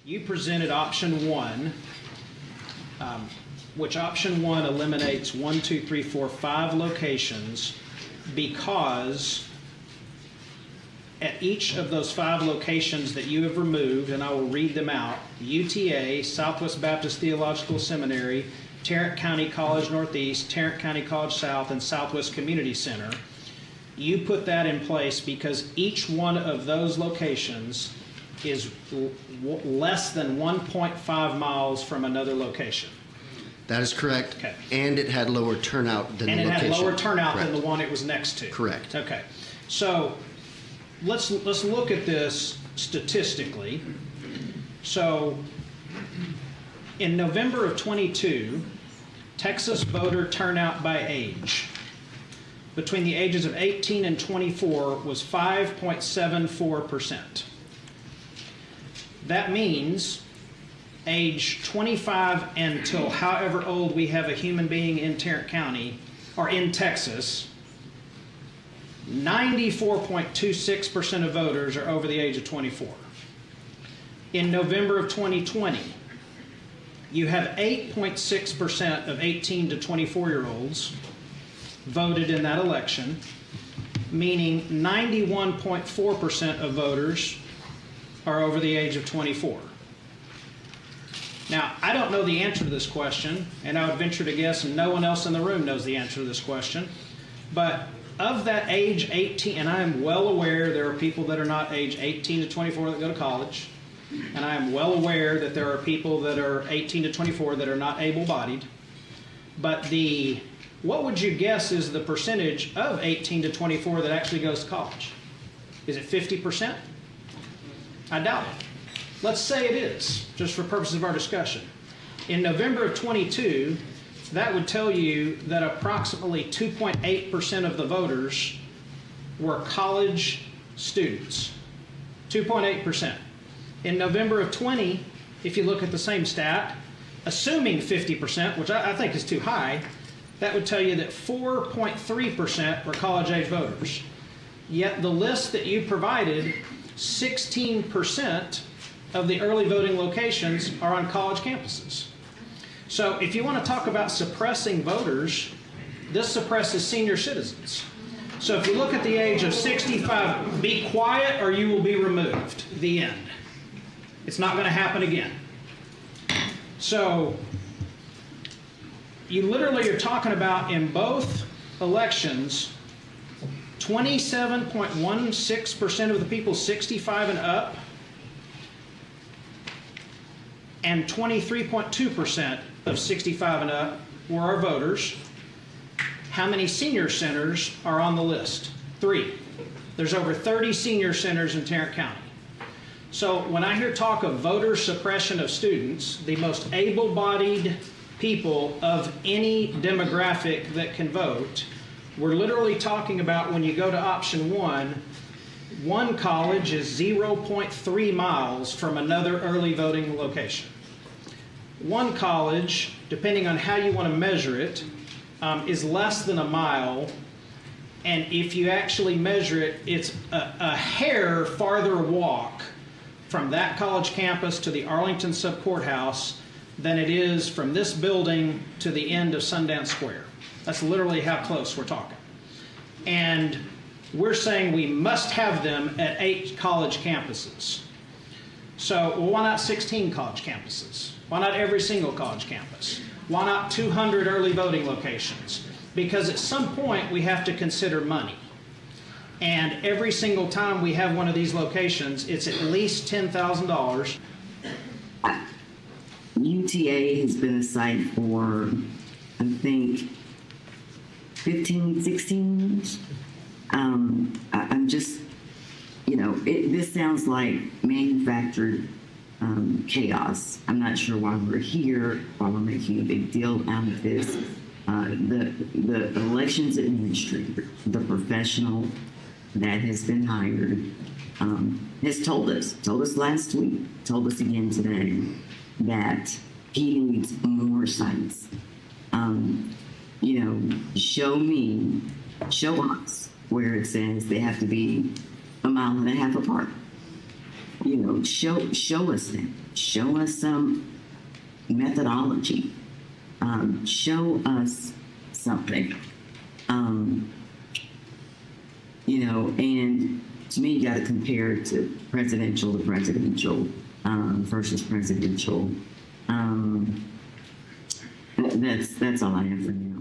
you presented option one, which option one eliminates 1, 2, 3, 4, 5 locations because at each of those 5 locations that you have removed, and I will read them out, UTA, Southwest Baptist Theological Seminary, Tarrant County College Northeast, Tarrant County College South, and Southwest Community Center, you put that in place because each one of those locations is less than 1.5 miles from another location. That is correct. Okay. And it had lower turnout than the location. And it had lower turnout Correct. than the one it was next to. Correct. Okay. So let's look at this statistically. So in November of 22, Texas voter turnout by age between the ages of 18 and 24 was 5.74%. That means age 25 until however old we have a human being in Tarrant County or in Texas, 94.26% of voters are over the age of 24. In November of 2020, you have 8.6% of 18 to 24-year-olds voted in that election, meaning 91.4% of voters are over the age of 24. Now, I don't know the answer to this question, and I would venture to guess no one else in the room knows the answer to this question, but of that age 18, and I am well aware there are people that are not age 18 to 24 that go to college, and I am well aware that there are people that are 18 to 24 that are not able-bodied, but what would you guess is the percentage of 18 to 24 that actually goes to college? Is it 50%? I doubt it. Let's say it is, just for purposes of our discussion. In November of 22, that would tell you that approximately 2.8% of the voters were college students. 2.8%. In November of 20, if you look at the same stat, assuming 50%, which I think is too high, that would tell you that 4.3% were college-age voters. Yet the list that you provided, 16% of the early voting locations are on college campuses. So if you want to talk about suppressing voters, this suppresses senior citizens. So if you look at the age of 65, be quiet or you will be removed. The end. It's not going to happen again. So you literally are talking about in both elections, 27.16% of the people 65 and up, and 23.2% of 65 and up were our voters. How many senior centers are on the list? 3. There's over 30 senior centers in Tarrant County. So when I hear talk of voter suppression of students, the most able-bodied people of any demographic that can vote, we're literally talking about when you go to option one college is 0.3 miles from another early voting location. One college, depending on how you want to measure it, is less than a mile, and if you actually measure it, it's a hair farther walk from that college campus to the Arlington Sub-Courthouse than it is from this building to the end of Sundance Square. That's literally how close we're talking. And we're saying we must have them at 8 college campuses. So, well, why not 16 college campuses? Why not every single college campus? Why not 200 early voting locations? Because at some point we have to consider money. And every single time we have one of these locations, it's at least $10,000. UTA has been a site for, I think, 15, 16 years. I'm just, this sounds like manufactured chaos. I'm not sure why we're here, why we're making a big deal out of this. The elections administrator, the professional that has been hired, has told us last week, told us again today, that he needs more sites. Show us where it says they have to be 1.5 miles apart, you know, show us that. Show us some methodology. Show us something. You know, and to me, you got to compare it to presidential versus presidential. That's all I have for now.